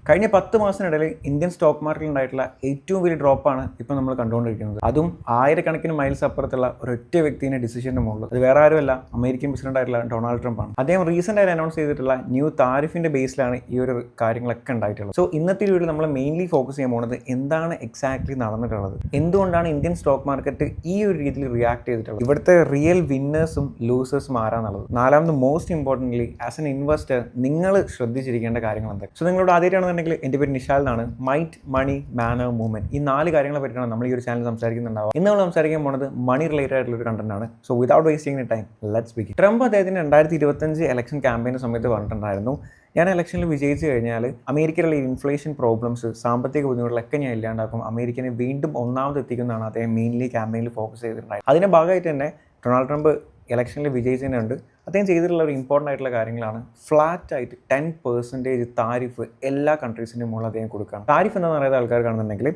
കഴിഞ്ഞ 10 മാസത്തിനിടയിൽ Indian stock മാർക്കറ്റിൽ ഉണ്ടായിട്ടുള്ള ഏറ്റവും വലിയ ഡ്രോപ്പാണ് ഇപ്പോൾ നമ്മൾ കണ്ടുകൊണ്ടിരിക്കുന്നത്. അതും ആയിരക്കണക്കിന് മൈൽസ് അപ്പുറത്തുള്ള ഒരൊറ്റ വ്യക്തിയുടെ ഡിസിഷൻ്റെ മുകളിൽ. അത് വേറെ ആരുമല്ല, അമേരിക്കൻ പ്രസിഡന്റ് ആയിട്ടുള്ള ഡൊണാൾഡ് ട്രംപ് ആണ്. അദ്ദേഹം റീസെന്റ് ആയിട്ട് അനൗൺസ് ചെയ്തിട്ടുള്ള ന്യൂ താരിഫിന്റെ ബേസിലാണ് ഈ ഒരു കാര്യങ്ങളൊക്കെ ഉണ്ടായിട്ടുള്ളത്. സോ ഇന്നത്തെ വീഡിയോയിൽ നമ്മൾ മെയിൻലി ഫോക്കസ് ചെയ്യാൻ പോകുന്നത് എന്താണ് എക്സാക്ട്ലി നടന്നിട്ടുള്ളത്, എന്തുകൊണ്ടാണ് ഇന്ത്യൻ സ്റ്റോക്ക് മാർക്കറ്റ് ഈ ഒരു രീതിയിൽ റിയാക്ട് ചെയ്തിട്ടുള്ളത്, ഇവിടുത്തെ റിയൽ വിന്നേഴ്സും ലൂസേഴ്സും ആരാന്നുള്ളത്. നാലാമത് most importantly as an investor നിങ്ങൾ ശ്രദ്ധിച്ചിരിക്കേണ്ട കാര്യങ്ങൾ എന്തൊക്കെ. സോ നിങ്ങളോട് ആദ്യമായിട്ടാണെന്നുണ്ടെങ്കിൽ എൻ്റെ പേര് നിഷാൽ എന്നാണ്. മൈറ്റ്, മണി, മാനർ, മൂവ്മെന്റ്, ഈ 4 കാര്യങ്ങളെ പറ്റിയാണ് നമ്മൾ ഈ ഒരു ചാനൽ സംസാരിക്കുന്നുണ്ടാവുക. ഇന്ന് നമ്മൾ സംസാരിക്കാൻ പോകുന്നത് മണി റിലേറ്റഡ് ആയിട്ടുള്ള ഒരു കണ്ടന്റ് ആണ്. So without wasting time let's begin. Trump അദ്ദേഹത്തിന് 2025 ഇലക്ഷൻ ക്യാമ്പയിൻ സമയത്ത് പറഞ്ഞിട്ടുണ്ടായിരുന്നു, ഞാൻ ഇലക്ഷനിൽ വിജയിച്ചു കഴിഞ്ഞാൽ അമേരിക്കയിലുള്ള ഇൻഫ്ലേഷൻ പ്രോബ്ലംസ്, സാമ്പത്തിക ബുദ്ധിമുട്ടുകളൊക്കെ ഞാൻ ഇല്ലാണ്ടാക്കും, അമേരിക്കനെ വീണ്ടും ഒന്നാമത് എത്തിക്കുന്നതാണ് അദ്ദേഹം മെയിൻലി ക്യാമ്പയിനിൽ ഫോക്കസ് ചെയ്തിട്ടുണ്ടായത്. അതിൻ്റെ ഭാഗമായിട്ട് തന്നെ ഡൊണാൾഡ് ട്രംപ് ഇലക്ഷനിൽ വിജയിച്ചതിനുണ്ട് അദ്ദേഹം ചെയ്തിട്ടുള്ള ഒരു ഇമ്പോർട്ടൻ്റ് ആയിട്ടുള്ള കാര്യങ്ങളാണ് ഫ്ലാറ്റ് ആയിട്ട് 10% താരിഫ് എല്ലാ കൺട്രീസിൻ്റെ മുകളിൽ അദ്ദേഹം കൊടുക്കുകയാണ്. താരിഫ് എന്താണെന്ന് പറയുന്ന ആൾക്കാർ കാണുന്നുണ്ടെങ്കിൽ,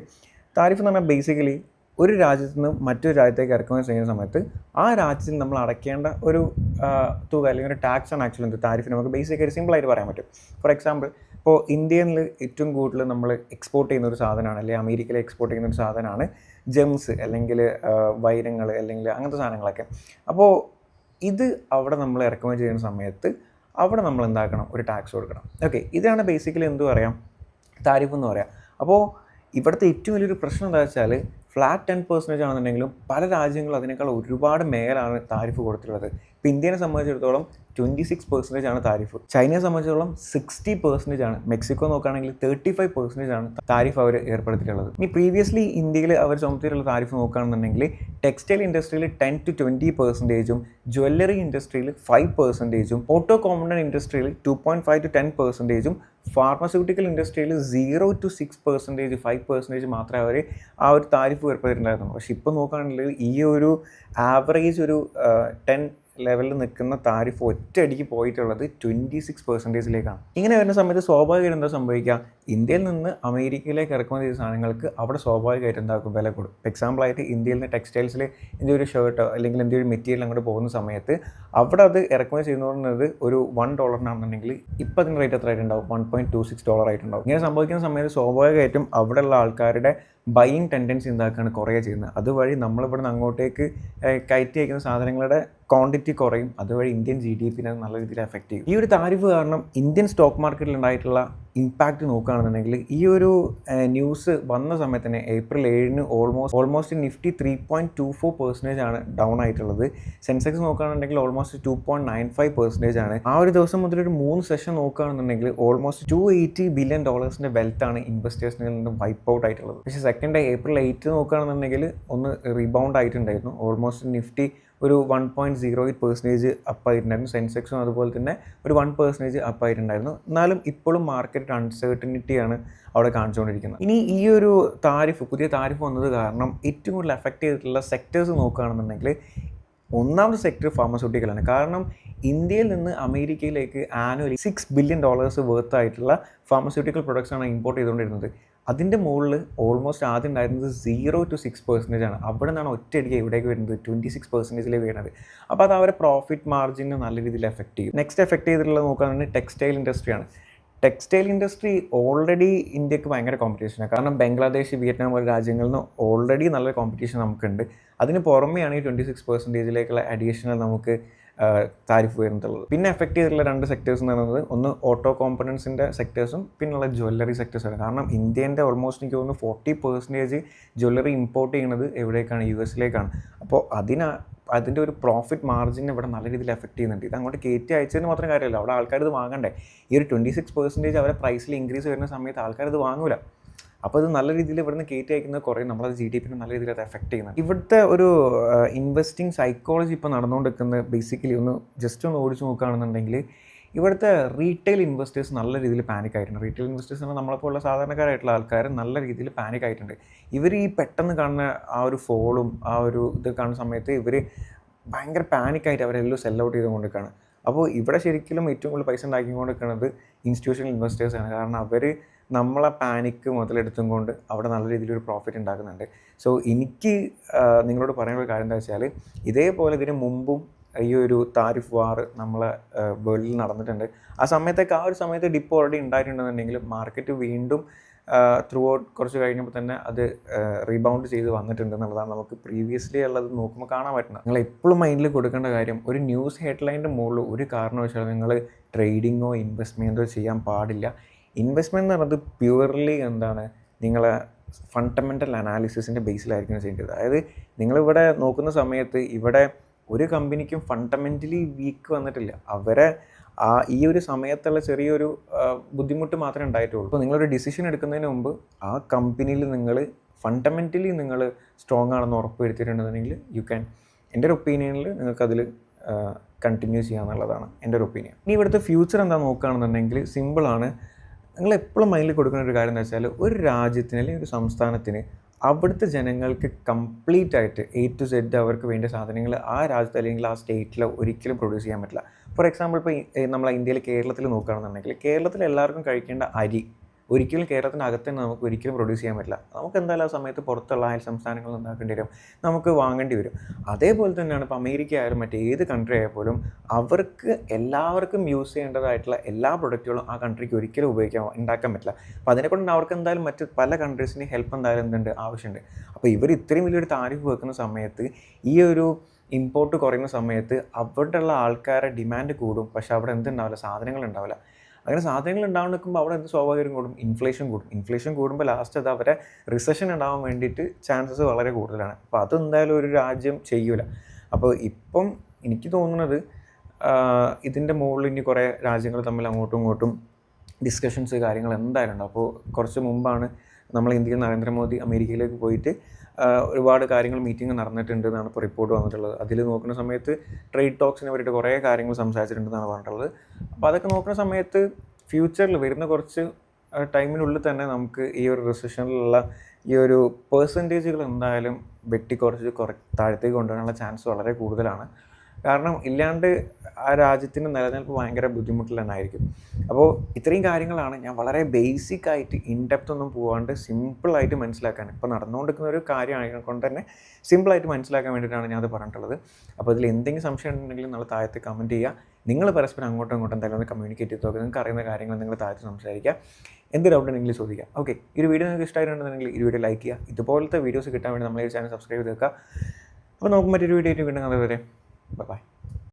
താരിഫ് എന്ന് പറഞ്ഞാൽ ബേസിക്കലി ഒരു രാജ്യത്ത് നിന്ന് മറ്റൊരു രാജ്യത്തേക്ക് ഇറക്കുമതി ചെയ്യുന്ന സമയത്ത് ആ രാജ്യത്തിൽ നമ്മൾ അടയ്ക്കേണ്ട ഒരു തുക അല്ലെങ്കിൽ ഒരു ടാക്സ് ആണ് ആക്ച്വലി എന്ത് താരിഫ്. നമുക്ക് ബേസിക്കായിട്ട് സിമ്പിളായിട്ട് പറയാൻ പറ്റും. ഫോർ എക്സാമ്പിൾ, ഇപ്പോൾ ഇന്ത്യയിൽ ഏറ്റവും കൂടുതൽ നമ്മൾ എക്സ്പോർട്ട് ചെയ്യുന്ന ഒരു സാധനമാണ്, അല്ലെങ്കിൽ അമേരിക്കയിൽ എക്സ്പോർട്ട് ചെയ്യുന്ന ഒരു സാധനമാണ് ജെംസ്, അല്ലെങ്കിൽ വൈരങ്ങൾ, അല്ലെങ്കിൽ അങ്ങനത്തെ സാധനങ്ങളൊക്കെ. അപ്പോൾ ഇത് അവിടെ നമ്മൾ ഇറക്കുമതി ചെയ്യുന്ന സമയത്ത് അവിടെ നമ്മൾ എന്താക്കണം, ഒരു ടാക്സ് കൊടുക്കണം. ഓക്കെ, ഇതാണ് ബേസിക്കലി എന്ത് പറയാം, താരിഫ് എന്ന് പറയാം. അപ്പോൾ ഇവിടുത്തെ ഏറ്റവും വലിയൊരു പ്രശ്നം എന്താ വെച്ചാൽ ഫ്ലാറ്റ് 10% ആണെന്നുണ്ടെങ്കിലും പല രാജ്യങ്ങളും അതിനേക്കാൾ ഒരുപാട് മേലാണ് താരിഫ് കൊടുത്തിട്ടുള്ളത്. ഇപ്പോൾ ഇന്ത്യനെ സംബന്ധിച്ചിടത്തോളം 26% ആണ് താരിഫ്, ചൈനയെ സംബന്ധിച്ചിടത്തോളം 60% ആണ്, മെക്സിക്കോ നോക്കുകയാണെങ്കിൽ 35% ആണ് താരിഫ് അവർ ഏർപ്പെടുത്തിയിട്ടുള്ളത്. ഇനി പ്രീവിയസ്ലി ഇന്ത്യയിൽ അവർ ചുമത്തിയിട്ടുള്ള താരിഫ് നോക്കുകയാണെന്നുണ്ടെങ്കിൽ ടെക്സ്റ്റൈൽ ഇൻഡസ്ട്രിയിൽ 10 to 20%, ജ്വല്ലറി ഇൻഡസ്ട്രിയിൽ 5%, ഓട്ടോ കോമ്പണന്റ് ഇൻഡസ്ട്രിയിൽ 2.5 to 10%, ഫാർമസ്യൂട്ടിക്കൽ ഇൻഡസ്ട്രിയിൽ 0 to 6%, 5% മാത്രമേ അവർ ആ ഒരു താരിഫ് ഏർപ്പെടുത്തിയിട്ടുണ്ടായിരുന്നു. പക്ഷെ ഇപ്പോൾ നോക്കുകയാണെങ്കിൽ ഈ ഒരു ആവറേജ് ഒരു 10 ലെവലിൽ നിൽക്കുന്ന താരിഫ് ഒറ്റയടിക്ക് പോയിട്ടുള്ളത് 26%. ഇങ്ങനെ വരുന്ന സമയത്ത് സ്വാഭാവികമായിട്ട് എന്താ സംഭവിക്കുക, ഇന്ത്യയിൽ നിന്ന് അമേരിക്കയിലേക്ക് ഇറക്കുമതി ചെയ്ത സാധനങ്ങൾക്ക് അവിടെ സ്വാഭാവികമായിട്ട് എന്താക്കും, വില കൂടും. എക്സാമ്പിളായിട്ട് ഇന്ത്യയിൽ നിന്ന് ടെക്സ്റ്റൈൽസിൽ എന്തെങ്കിലും ഒരു ഷർട്ടോ അല്ലെങ്കിൽ എന്തെങ്കിലും ഒരു മെറ്റീരിയൽ അങ്ങോട്ട് പോകുന്ന സമയത്ത് അവിടെ അത് ഇറക്കുമതി ചെയ്യുന്നത് ഒരു $1 ഇപ്പോൾ അതിന് റേറ്റ് എത്ര ആയിട്ടുണ്ടാവും, $1.26 ആയിട്ടുണ്ടാവും. ഇങ്ങനെ സംഭവിക്കുന്ന സമയത്ത് സ്വാഭാവികമായിട്ടും അവിടെയുള്ള ആൾക്കാരുടെ ബൈയിങ് ടെൻഡൻസി എന്താക്കാണ്, കുറയുക ചെയ്യുന്നത്. അതുവഴി നമ്മളിവിടെ നിന്ന് അങ്ങോട്ടേക്ക് കയറ്റി അയക്കുന്ന സാധനങ്ങളുടെ ക്വാണ്ടിറ്റി കുറയും, അതുവഴി ഇന്ത്യൻ GDP നല്ല രീതിയിൽ എഫക്റ്റ് ചെയ്യും. ഈ ഒരു താരിഫ് കാരണം ഇന്ത്യൻ സ്റ്റോക്ക് മാർക്കറ്റിൽ ഉണ്ടായിട്ടുള്ള ഇമ്പാക്റ്റ് നോക്കുകയാണെന്നുണ്ടെങ്കിൽ, ഈ ഒരു ന്യൂസ് വന്ന സമയത്ത് തന്നെ April 7 ഓൾമോസ്റ്റ് നിഫ്റ്റി 3.24% ആണ് ഡൗൺ ആയിട്ടുള്ളത്. സെൻസെക്സ് നോക്കുകയാണെന്നുണ്ടെങ്കിൽ ഓൾമോസ്റ്റ് 2.95% ആണ്. ആ ഒരു ദിവസം മുതൽ ഒരു 3 സെഷൻ നോക്കുകയാണെന്നുണ്ടെങ്കിൽ ഓൾമോസ്റ്റ് $280 ബില്യൺ വെൽത്താണ് ഇൻവെസ്റ്റേഴ്സിൽ നിന്നും വൈപ്പ് ഔട്ട് ആയിട്ടുള്ളത്. പക്ഷേ സെക്കൻഡ് April 8 നോക്കുകയാണെന്നുണ്ടെങ്കിൽ ഒന്ന് റീബൗണ്ട് ആയിട്ടുണ്ടായിരുന്നു. ഓൾമോസ്റ്റ് നിഫ്റ്റി ഒരു 1.08% അപ്പായിട്ടുണ്ടായിരുന്നു, സെൻസെക്സും അതുപോലെ തന്നെ ഒരു 1% അപ്പായിട്ടുണ്ടായിരുന്നു. എന്നാലും ഇപ്പോഴും മാർക്കറ്റ് അൺസർട്ടനിറ്റിയാണ് അവിടെ കാണിച്ചുകൊണ്ടിരിക്കുന്നത്. ഇനി ഈ ഒരു പുതിയ താരിഫ് വന്നത് കാരണം ഏറ്റവും കൂടുതൽ എഫക്റ്റ് ചെയ്തിട്ടുള്ള സെക്ടേഴ്സ് നോക്കുകയാണെന്നുണ്ടെങ്കിൽ, ഒന്നാമത്തെ സെക്ടർ ഫാർമസ്യൂട്ടിക്കലാണ്. കാരണം ഇന്ത്യയിൽ നിന്ന് അമേരിക്കയിലേക്ക് annually $6 billion worth pharmaceutical products ആണ് ഇമ്പോർട്ട് ചെയ്തുകൊണ്ടിരുന്നത്. അതിൻ്റെ മുകളിൽ ഓൾമോസ്റ്റ് ആദ്യം ഉണ്ടായിരുന്നത് 0 to 6% ആണ്. അവിടെ നിന്നാണ് ഒറ്റയടിക്ക് ഇവിടേക്ക് വരുന്നത് 26% വരുന്നത്. അപ്പോൾ അത് അവരെ പ്രോഫിറ്റ് മാർജിനെ നല്ല രീതിയിൽ എഫക്റ്റ് ചെയ്യും. നെക്സ്റ്റ് എഫക്റ്റ് ചെയ്തിട്ടുള്ളത് നോക്കുകയാണെങ്കിൽ ടെക്സ്റ്റൈൽ ഇൻഡസ്ട്രിയാണ്. ടെക്സ്റ്റൈൽ ഇൻഡസ്ട്രി ഓൾറെഡി ഇന്ത്യക്ക് ഭയങ്കര കോമ്പറ്റീഷനാണ്. കാരണം ബംഗ്ലാദേശ്, വിയറ്റ്നാം പോലെ രാജ്യങ്ങളിൽ നിന്ന് ഓൾറെഡി നല്ല കോമ്പറ്റീഷൻ നമുക്കുണ്ട്. അതിന് പുറമെയാണ് ഈ 26%ലേക്കുള്ള അഡീഷണൽ നമുക്ക് താരിഫ് വരുന്നുള്ളത്. പിന്നെ എഫക്റ്റ് ചെയ്തിട്ടുള്ള 2 സെക്ടേഴ്സ് എന്ന് പറയുന്നത്, ഒന്ന് ഓട്ടോ കോമ്പണൻസിൻ്റെ സെക്ടേഴ്സും പിന്നുള്ള ജ്വല്ലറി സെക്ടേഴ്സാണ്. കാരണം ഇന്ത്യൻ്റെ ഓൾമോസ്റ്റ് എനിക്ക് തോന്നുന്നു 40% ജ്വല്ലറി ഇമ്പോർട്ട് ചെയ്യുന്നത് എവിടേക്കാണ്, US-ലേക്കാണ്. അപ്പോൾ അതിൻ്റെ ഒരു പ്രോഫിറ്റ് മാർജിൻ ഇവിടെ നല്ല രീതിയിൽ എഫക്റ്റ് ചെയ്യുന്നുണ്ട്. ഇത് അങ്ങോട്ട് കയറ്റി അയച്ചതിന് മാത്രം കാര്യമല്ല, അവിടെ ആൾക്കാർ ഇത് വാങ്ങണ്ടേ. ഈ ഒരു 26% അവരെ പ്രൈസിൽ ഇൻക്രീസ് വരുന്ന സമയത്ത് ആൾക്കാർ ഇത് വാങ്ങൂല. അപ്പോൾ ഇത് നല്ല രീതിയിൽ ഇവിടുന്ന് കയറ്റി അയക്കുന്നത് കുറേ നമ്മളത് GDP നല്ല രീതിയിൽ അത് എഫക്റ്റ് ചെയ്യുന്നത്. ഇവിടുത്തെ ഒരു ഇൻവെസ്റ്റിംഗ് സൈക്കോളജി ഇപ്പോൾ നടന്നുകൊണ്ടിരിക്കുന്നത് ബേസിക്കലി ഒന്ന് ഓടിച്ച് നോക്കുകയാണെന്നുണ്ടെങ്കിൽ, ഇവിടുത്തെ റീറ്റെയിൽ ഇൻവെസ്റ്റേഴ്സ് നല്ല രീതിയിൽ പാനിക് ആയിട്ടുണ്ട്. റീറ്റെയിൽ ഇൻവെസ്റ്റേഴ്സ് എന്ന് നമ്മളെപ്പോലുള്ള സാധാരണക്കാരായിട്ടുള്ള ആൾക്കാർ നല്ല രീതിയിൽ പാനിക് ആയിട്ടുണ്ട്. ഇവർ ഈ പെട്ടെന്ന് കാണുന്ന ആ ഒരു ഫോളും ആ ഒരു ഇത് കാണുന്ന സമയത്ത് ഇവർ ഭയങ്കര പാനിക്കായിട്ട് അവരെല്ലാം സെൽ ഔട്ട് ചെയ്തുകൊണ്ടിരിക്കുകയാണ്. അപ്പോൾ ഇവിടെ ശരിക്കും ഏറ്റവും കൂടുതൽ പൈസ ഉണ്ടാക്കിക്കൊണ്ടിരിക്കുന്നത് ഇൻസ്റ്റിറ്റ്യൂഷണൽ ഇൻവെസ്റ്റേഴ്സാണ്. കാരണം അവർ നമ്മളെ പാനിക്ക് മുതലെടുത്തും കൊണ്ട് അവിടെ നല്ല രീതിയിലൊരു പ്രോഫിറ്റ് ഉണ്ടാക്കുന്നുണ്ട്. സോ എനിക്ക് നിങ്ങളോട് പറയാനുള്ള കാര്യം എന്താ വെച്ചാൽ, ഇതേപോലെ ഇതിന് മുമ്പും ഈ ഒരു താരിഫ് വാർ നമ്മളെ വേൾഡിൽ നടന്നിട്ടുണ്ട്. ആ ഒരു സമയത്ത് ഡിപ്പ് ഓൾറെഡി ഉണ്ടായിട്ടുണ്ടെന്നുണ്ടെങ്കിലും മാർക്കറ്റ് വീണ്ടും ത്രൂ ഔട്ട് കുറച്ച് കഴിഞ്ഞപ്പോൾ തന്നെ അത് റീബൗണ്ട് ചെയ്ത് വന്നിട്ടുണ്ട് എന്നുള്ളതാണ് നമുക്ക് പ്രീവിയസ്ലി ഉള്ളത് നോക്കുമ്പോൾ കാണാൻ പറ്റുന്നത്. നിങ്ങൾ എപ്പോഴും മൈൻഡിൽ കൊടുക്കേണ്ട കാര്യം, ഒരു ന്യൂസ് ഹെഡ്ലൈൻ്റെ മുകളിൽ ഒരു കാരണവശാലും നിങ്ങൾ ട്രേഡിങ്ങോ ഇൻവെസ്റ്റ്മെൻറ്റോ ചെയ്യാൻ പാടില്ല. ഇൻവെസ്റ്റ്മെൻറ്റ് എന്ന് പറയുന്നത് പ്യുവർലി എന്താണ്, നിങ്ങളെ ഫണ്ടമെൻ്റൽ അനാലിസിസിൻ്റെ ബേസിലായിരിക്കും ചെയ്യേണ്ടത്. അതായത് നിങ്ങളിവിടെ നോക്കുന്ന സമയത്ത് ഇവിടെ ഒരു കമ്പനിക്കും ഫണ്ടമെൻ്റലി വീക്ക് വന്നിട്ടില്ല. ഈ ഒരു സമയത്തുള്ള ചെറിയൊരു ബുദ്ധിമുട്ട് മാത്രമേ ഉണ്ടായിട്ടുള്ളൂ. അപ്പോൾ നിങ്ങളൊരു ഡിസിഷൻ എടുക്കുന്നതിന് മുമ്പ് ആ കമ്പനിയിൽ നിങ്ങൾ ഫണ്ടമെൻ്റലി നിങ്ങൾ സ്ട്രോങ് ആണെന്ന് ഉറപ്പ് വരുത്തിയിട്ടുണ്ടെന്നുണ്ടെങ്കിൽ എൻ്റെ ഒരു ഒപ്പീനിയനിൽ നിങ്ങൾക്കതിൽ കണ്ടിന്യൂ ചെയ്യാമെന്നുള്ളതാണ് എൻ്റെ ഒരു ഒപ്പീനിയൻ. ഇനി ഇവിടുത്തെ ഫ്യൂച്ചർ എന്താ നോക്കുകയാണെന്നുണ്ടെങ്കിൽ സിമ്പിളാണ്. നിങ്ങൾ എപ്പോഴും മൈൻഡിൽ കൊടുക്കുന്ന ഒരു കാര്യം എന്ന് വെച്ചാൽ, ഒരു രാജ്യത്തിന് അല്ലെങ്കിൽ ഒരു സംസ്ഥാനത്തിന് അവിടുത്തെ ജനങ്ങൾക്ക് കംപ്ലീറ്റ് ആയിട്ട് A to Z അവർക്ക് വേണ്ട സാധനങ്ങൾ ആ രാജ്യത്ത് അല്ലെങ്കിൽ ആ സ്റ്റേറ്റിൽ ഒരിക്കലും പ്രൊഡ്യൂസ് ചെയ്യാൻ പറ്റില്ല. ഫോർ എക്സാമ്പിൾ, ഇപ്പോൾ നമ്മളെ ഇന്ത്യയിൽ കേരളത്തിൽ നോക്കുകയാണെന്നുണ്ടെങ്കിൽ കേരളത്തിൽ എല്ലാവർക്കും കഴിക്കേണ്ട അരി ഒരിക്കലും കേരളത്തിൻ്റെ അകത്ത് തന്നെ നമുക്ക് ഒരിക്കലും പ്രൊഡ്യൂസ് ചെയ്യാൻ പറ്റില്ല. നമുക്ക് എന്തായാലും ആ സമയത്ത് പുറത്തുള്ള അയൽ സംസ്ഥാനങ്ങളിൽ ഉണ്ടാക്കേണ്ടി വരും, നമുക്ക് വാങ്ങേണ്ടി വരും. അതേപോലെ തന്നെയാണ് ഇപ്പോൾ അമേരിക്ക ആയാലും മറ്റേത് കൺട്രി ആയാൽ പോലും എല്ലാവർക്കും യൂസ് ചെയ്യേണ്ടതായിട്ടുള്ള എല്ലാ പ്രൊഡക്റ്റുകളും ആ കൺട്രിക്ക് ഒരിക്കലും ഉണ്ടാക്കാൻ പറ്റില്ല. അപ്പോൾ അതിനെക്കൊണ്ട് അവർക്ക് എന്തായാലും മറ്റ് പല കൺട്രീസിന് ഹെൽപ്പ് എന്തായാലും ആവശ്യമുണ്ട്. അപ്പോൾ ഇവർ ഇത്രയും വലിയൊരു താരിഫ് വെക്കുന്ന സമയത്ത് ഈ ഒരു ഇമ്പോർട്ട് കുറയുന്ന സമയത്ത് അവിടെയുള്ള ആൾക്കാരുടെ ഡിമാൻഡ് കൂടും, പക്ഷേ അവിടെ എന്തുണ്ടാവില്ല, സാധനങ്ങൾ ഉണ്ടാവില്ല. അങ്ങനെ സാധനങ്ങൾ ഉണ്ടാവാൻ നിൽക്കുമ്പോൾ അവിടെ സ്വാഭാവികം കൂടും, ഇൻഫ്ലേഷൻ കൂടുമ്പോൾ ലാസ്റ്റ് അത് അവരെ റിസഷൻ ഉണ്ടാവാൻ വേണ്ടിയിട്ട് ചാൻസസ് വളരെ കൂടുതലാണ്. അപ്പോൾ അതെന്തായാലും ഒരു രാജ്യം ചെയ്യൂല. അപ്പോൾ ഇപ്പം എനിക്ക് തോന്നുന്നത് ഇതിൻ്റെ മുകളിൽ ഇനി കുറേ രാജ്യങ്ങൾ തമ്മിൽ അങ്ങോട്ടും ഇങ്ങോട്ടും ഡിസ്കഷൻസ് കാര്യങ്ങൾ എന്തായാലും ഉണ്ടാവും. അപ്പോൾ കുറച്ച് മുമ്പാണ് നമ്മൾ ഇന്ത്യയിൽ നരേന്ദ്രമോദി അമേരിക്കയിലേക്ക് പോയിട്ട് ഒരുപാട് കാര്യങ്ങൾ മീറ്റിംഗ് നടന്നിട്ടുണ്ട് എന്നാണ് ഇപ്പോൾ റിപ്പോർട്ട് വന്നിട്ടുള്ളത്. അതിൽ നോക്കുന്ന സമയത്ത് ട്രേഡ് ടോക്സിനെ പറ്റിയിട്ട് കുറേ കാര്യങ്ങൾ സംസാരിച്ചിട്ടുണ്ടെന്നാണ് പറഞ്ഞിട്ടുള്ളത്. അപ്പോൾ അതൊക്കെ നോക്കുന്ന സമയത്ത് ഫ്യൂച്ചറിൽ വരുന്ന കുറച്ച് ടൈമിനുള്ളിൽ തന്നെ നമുക്ക് ഈ ഒരു റിസഷനിലുള്ള ഈ ഒരു പെർസെൻറ്റേജുകൾ എന്തായാലും താഴത്തേക്ക് കൊണ്ടുവരാനുള്ള ചാൻസ് വളരെ കൂടുതലാണ്. കാരണം ഇല്ലാണ്ട് ആ രാജ്യത്തിൻ്റെ നിലനിൽപ്പ് ഭയങ്കര ബുദ്ധിമുട്ടിൽ തന്നെ ആയിരിക്കും. അപ്പോൾ ഇത്രയും കാര്യങ്ങളാണ് ഞാൻ വളരെ ബേസിക്കായിട്ട് ഇൻഡെപ്ത് ഒന്നും പോകാണ്ട് സിമ്പിളായിട്ട് മനസ്സിലാക്കാൻ, ഇപ്പോൾ നടന്നുകൊണ്ടിരിക്കുന്ന ഒരു കാര്യമായത് കൊണ്ട് തന്നെ സിമ്പിളായിട്ട് മനസ്സിലാക്കാൻ വേണ്ടിയിട്ടാണ് ഞാനത് പറഞ്ഞിട്ടുള്ളത്. അപ്പോൾ ഇതിൽ എന്തെങ്കിലും സംശയം ഉണ്ടെങ്കിൽ നിങ്ങൾ താഴത്ത് കമൻറ്റ് ചെയ്യുക. നിങ്ങൾ പരസ്പരം അങ്ങോട്ടും ഇങ്ങോട്ടും എന്തായാലും ഒന്ന് കമ്മ്യൂണിക്കേറ്റ് ചെയ്ത് നോക്കുക. നിങ്ങൾക്ക് അറിയുന്ന കാര്യങ്ങൾ നിങ്ങൾ താഴത്ത് സംസാരിക്കുക. എന്ത് ഡൗട്ട് ഉണ്ടെങ്കിൽ ചോദിക്കാം. ഓക്കെ, ഈ ഒരു വീഡിയോ നിങ്ങൾക്ക് ഇഷ്ടമായിട്ടുണ്ടെങ്കിൽ ഈ വീഡിയോ ലൈക്ക് ചെയ്യുക. ഇതുപോലത്തെ വീഡിയോസ് കിട്ടാൻ വേണ്ടി നമ്മളെ ചാനൽ സബ്സ്ക്രൈബ് ചെയ്ത് വെക്കുക. അപ്പോൾ നമുക്ക് മറ്റൊരു വീഡിയോ ആയിട്ട് വീണ്ടും കാണുന്നതുവരെ ബൈ.